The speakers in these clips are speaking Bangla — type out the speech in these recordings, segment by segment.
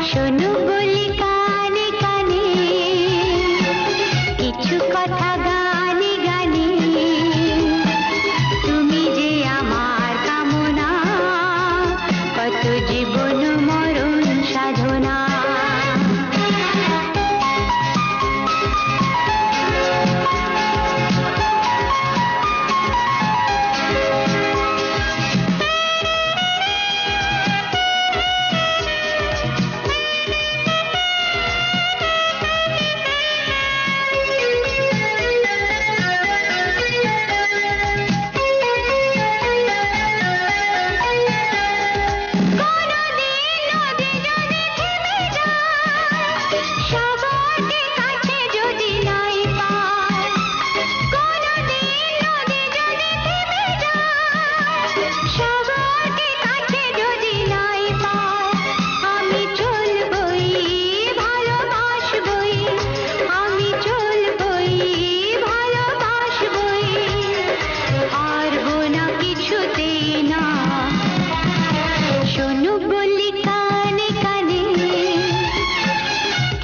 শোনো বলি কানে কানে কিছু কথা গানে গানে, তুমি যে আমার কামনা, কত জীবন মরণ সাধনা।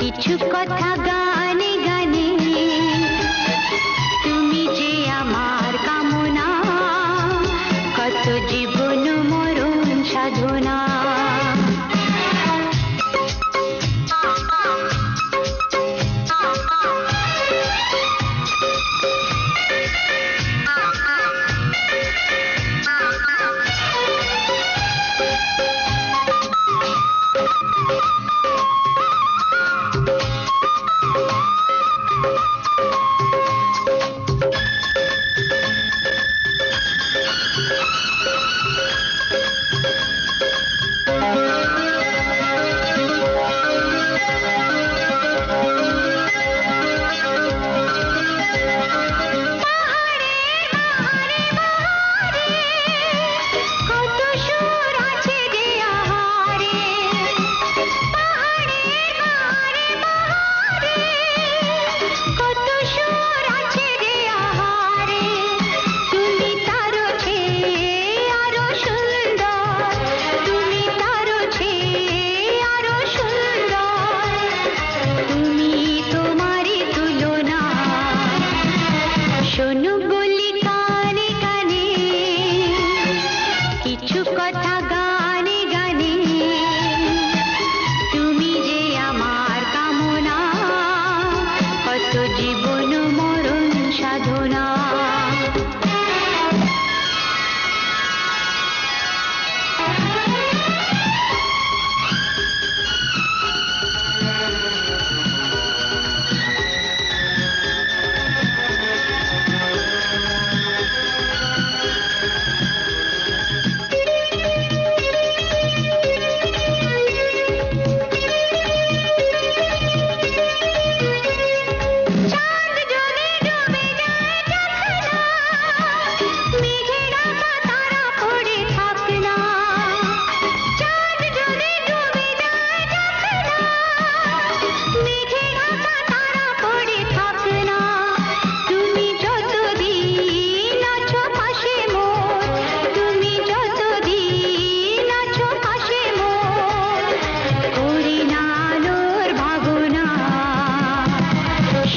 কিছু কথা গানে গানে, তুমি যে আমার কামনা, কত জীবন মরণ সাধনা। শোনো বলি কানে কানে কিছু কথা গানে গানে, তুমি যে আমার কামনা, কত জীবন মরণ সাধনা।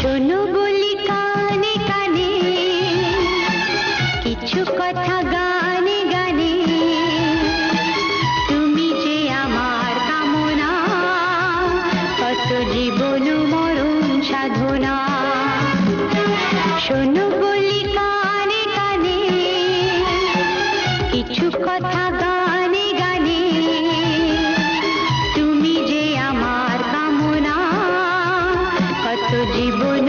শোনো বলি কানে কানে কিছু কথা গানে গানে, তুমি যে আমার কামনা, কত জীবন মরণ সাধনা। শোনো বলি কানে কানে কিছু কথা গানে গানে, তুমি যে আমার কামনা, কত জীবন